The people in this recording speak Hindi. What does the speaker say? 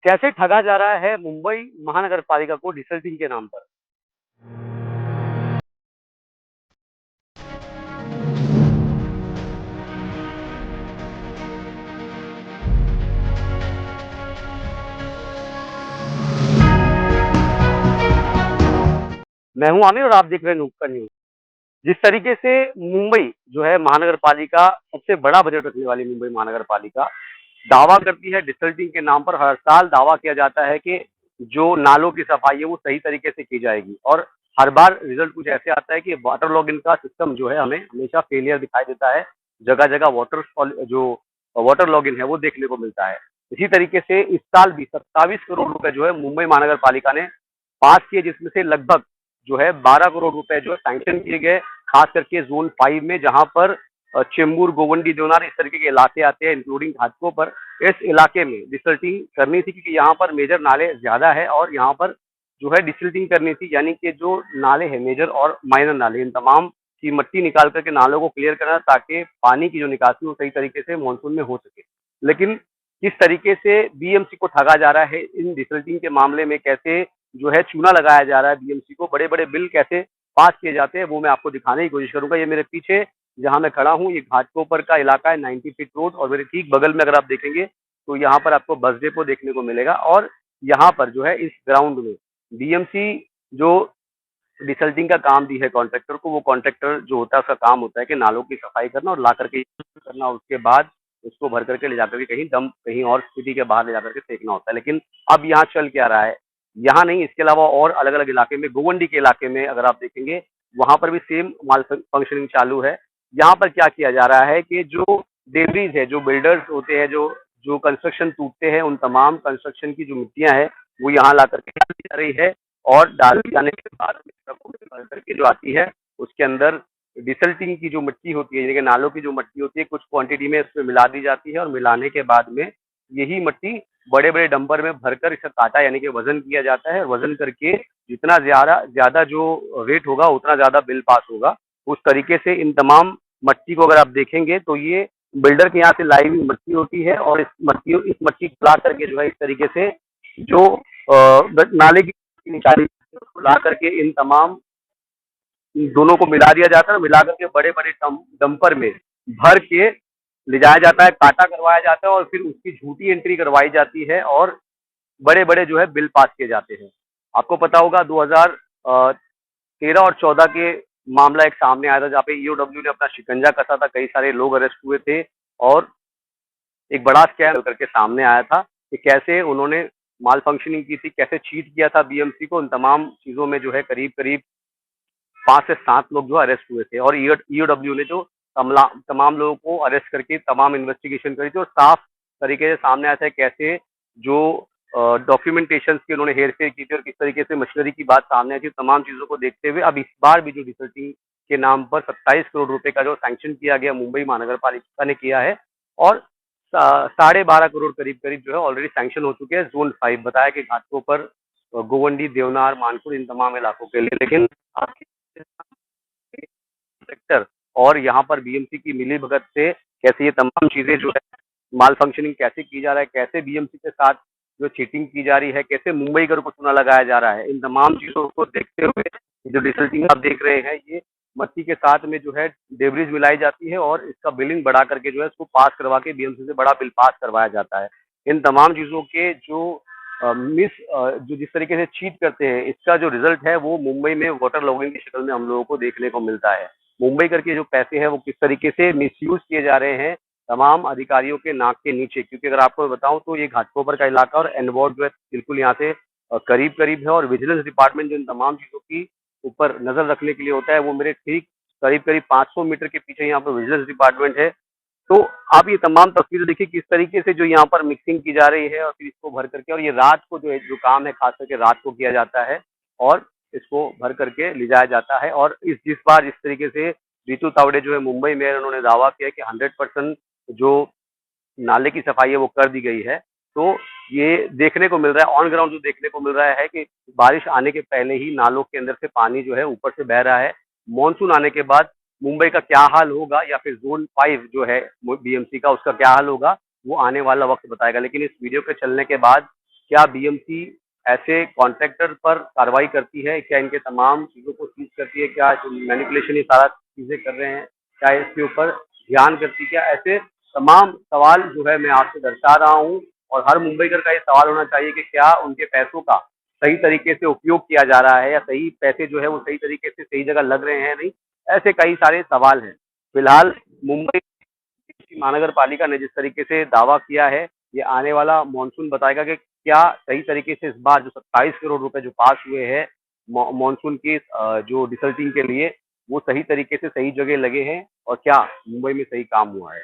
कैसे ठगा जा रहा है मुंबई महानगर पालिका को डिसल्टिंग के नाम पर। मैं हूं आमिर और आप देख रहे हैं न्यूज़ का न्यूज़। जिस तरीके से मुंबई जो है महानगर पालिका, सबसे बड़ा बजट रखने वाली मुंबई महानगर पालिका दावा करती है डिसल्टिंग के नाम पर। हर साल दावा किया जाता है कि जो नालों की सफाई है वो सही तरीके से की जाएगी, और हर बार रिजल्ट कुछ ऐसे आता है कि वाटर लॉगिन का सिस्टम जो है हमें हमेशा फेलियर दिखाई देता है। जगह जगह जो वाटर लॉगिन है वो देखने को मिलता है। इसी तरीके से इस साल भी 27 करोड़ रुपए जो है मुंबई महानगर पालिका ने पास किए, जिसमें से लगभग जो है 12 करोड़ रुपए जो है सैंक्शन किए गए, खास करके जोन 5 में, जहां पर चेंबूर, गोवंडी, देवनार इस तरीके के इलाके आते हैं, इंक्लूडिंग घाटकों पर। इस इलाके में डिसल्टिंग करनी थी क्योंकि यहाँ पर मेजर नाले ज्यादा है और यहाँ पर जो है डिसल्टिंग करनी थी, यानी कि जो नाले हैं मेजर और माइनर नाले, इन तमाम की मट्टी निकाल करके नालों को क्लियर करना, ताकि पानी की जो निकासी वो सही तरीके से मानसून में हो सके। लेकिन किस तरीके से बीएमसी को ठगा जा रहा है इन डिसल्टिंग के मामले में, कैसे जो है चूना लगाया जा रहा है बीएमसी को, बड़े बड़े बिल कैसे पास किए जाते हैं, वो मैं आपको दिखाने की कोशिश करूंगा। ये मेरे पीछे जहां मैं खड़ा हूँ, ये घाटकोपर का इलाका है, 90 फीट रोड, और मेरे ठीक बगल में अगर आप देखेंगे तो यहाँ पर आपको बस डेपो देखने को मिलेगा। और यहाँ पर जो है इस ग्राउंड में बीएमसी जो डिसल्टिंग का काम दी है कॉन्ट्रैक्टर को, वो कॉन्ट्रैक्टर जो होता है उसका काम होता है कि नालों की सफाई करना और ला करके करना, उसके बाद उसको भर करके ले जाकर के कहीं डंप, कहीं और सिटी के बाहर ले जाकर के फेंकना होता है। लेकिन अब यहाँ चल क्या रहा है, यहाँ नहीं, इसके अलावा और अलग अलग इलाके में, गोवंडी के इलाके में अगर आप देखेंगे वहां पर भी सेम माल फंक्शनिंग चालू है। यहाँ पर क्या किया जा रहा है कि जो डेब्रीज है, जो बिल्डर्स होते हैं, जो जो कंस्ट्रक्शन टूटते हैं, उन तमाम कंस्ट्रक्शन की जो मिट्टियां हैं वो यहाँ ला करके डाल दी जा रही है, और डाल दी जाने के बाद ट्रकों में भर करके जो आती है उसके अंदर डिसल्टिंग की जो मिट्टी होती है, यानी कि नालों की जो मिट्टी होती है, कुछ क्वांटिटी में इसमें मिला दी जाती है, और मिलाने के बाद में यही मिट्टी बड़े बड़े डंपर में भरकर इसका काटा यानी कि वजन किया जाता है। वजन करके जितना ज्यादा ज्यादा जो वेट होगा उतना ज्यादा बिल पास होगा। उस तरीके से इन तमाम मट्टी को अगर आप देखेंगे तो ये बिल्डर के यहाँ से लाई हुई मट्टी होती है, और इस मट्टी को ला करके जो है इस तरीके से जो नाले की निकाली ला करके इन तमाम दोनों को मिला दिया जाता है, और मिला करके बड़े बड़े डंपर में भर के ले जाया जाता है, काटा करवाया जाता है, और फिर उसकी झूठी एंट्री करवाई जाती है, और बड़े बड़े जो है बिल पास किए जाते हैं। आपको पता होगा 2013 और 14 के मामला एक सामने आया था, जहाँ पे ईओडब्ल्यू ने अपना शिकंजा कसा था, कई सारे लोग अरेस्ट हुए थे, और एक बड़ा स्कैम करके सामने आया था कि कैसे उन्होंने माल फंक्शनिंग की थी, कैसे चीट किया था बीएमसी को। उन तमाम चीजों में जो है करीब करीब 5 से 7 लोग जो अरेस्ट हुए थे, और ईओडब्ल्यू ने जो तमाम लोगों को अरेस्ट करके तमाम इन्वेस्टिगेशन करी थी, और साफ तरीके से सामने आया था कैसे जो डॉक्यूमेंटेशन की उन्होंने हेरफेर की थी, और किस तरीके से मशीनरी की बात सामने आई थी। तमाम चीजों को देखते हुए अब इस बार भी जो डिसल्टिंग के नाम पर 27 करोड़ रुपए का जो सैंक्शन किया गया मुंबई महानगर पालिका ने किया है, और 12.5 करोड़ करीब करीब जो है ऑलरेडी सैंक्शन हो चुके हैं जोन 5, बताया कि घाटों पर गोवंडी, देवनार, मानपुर, इन तमाम इलाकों के लिए। लेकिन सेक्टर और यहाँ पर बीएमसी की मिली भगत से कैसे ये तमाम चीजें जो है माल फंक्शनिंग कैसे की जा रहा है, कैसे बीएमसी के साथ जो चीटिंग की जा रही है, कैसे मुंबई घर को चूना लगाया जा रहा है, इन तमाम चीजों को देखते हुए जो डिसल्टिंग आप देख रहे हैं, ये मट्टी के साथ में जो है डेब्रिज मिलाई जाती है, और इसका बिलिंग बढ़ा करके जो है इसको पास करवा के बीएमसी से बड़ा बिल पास करवाया जाता है। इन तमाम चीजों के जो जो जिस तरीके से चीट करते हैं, इसका जो रिजल्ट है वो मुंबई में वाटर लॉगिंग की शक्ल में हम लोगों को देखने को मिलता है। मुंबई करके जो पैसे हैं वो किस तरीके से मिसयूज किए जा रहे हैं तमाम अधिकारियों के नाक के नीचे। क्योंकि अगर आपको बताऊं तो ये घाटकोपर का इलाका और एनवॉर्ड जो है बिल्कुल यहाँ से करीब करीब है, और विजिलेंस डिपार्टमेंट जो इन तमाम चीजों की ऊपर नजर रखने के लिए होता है, वो मेरे ठीक करीब करीब 500 मीटर के पीछे यहाँ पर विजिलेंस डिपार्टमेंट है। तो आप ये तमाम तस्वीरें देखिए किस तरीके से जो यहाँ पर मिक्सिंग की जा रही है, और फिर इसको भर करके, और ये रात को जो है जो काम है खास करके रात को किया जाता है, और इसको भर करके ले जाया जाता है। और जिस बार जिस तरीके से रीतू तावड़े जो है मुंबई मेयर, उन्होंने दावा किया कि 100% जो नाले की सफाई है वो कर दी गई है, तो ये देखने को मिल रहा है ऑन ग्राउंड, जो देखने को मिल रहा है कि बारिश आने के पहले ही नालों के अंदर से पानी जो है ऊपर से बह रहा है। मानसून आने के बाद मुंबई का क्या हाल होगा, या फिर जोन 5 जो है बीएमसी का, उसका क्या हाल होगा, वो आने वाला वक्त बताएगा। लेकिन इस वीडियो के चलने के बाद क्या बीएमसी ऐसे कॉन्ट्रैक्टर पर कार्रवाई करती है? क्या इनके तमाम चीज़ों को सीज करती है? क्या जो मैनिपुलेशन ये सारा चीज़ें कर रहे हैं, क्या इसके ऊपर ध्यान करती है? क्या ऐसे तमाम सवाल जो है मैं आपसे दर्शा रहा हूँ, और हर मुंबईकर का ये सवाल होना चाहिए कि क्या उनके पैसों का सही तरीके से उपयोग किया जा रहा है, या सही पैसे जो है वो सही तरीके से सही जगह लग रहे हैं नहीं? ऐसे कई सारे सवाल हैं। फिलहाल मुंबई की महानगर पालिका ने जिस तरीके से दावा किया है, ये आने वाला मानसून बताएगा कि क्या सही तरीके से इस बार जो 27 करोड़ रुपए जो पास हुए हैं मानसून की जो डिसल्टिंग के लिए, वो सही तरीके से सही जगह लगे हैं, और क्या मुंबई में सही काम हुआ है।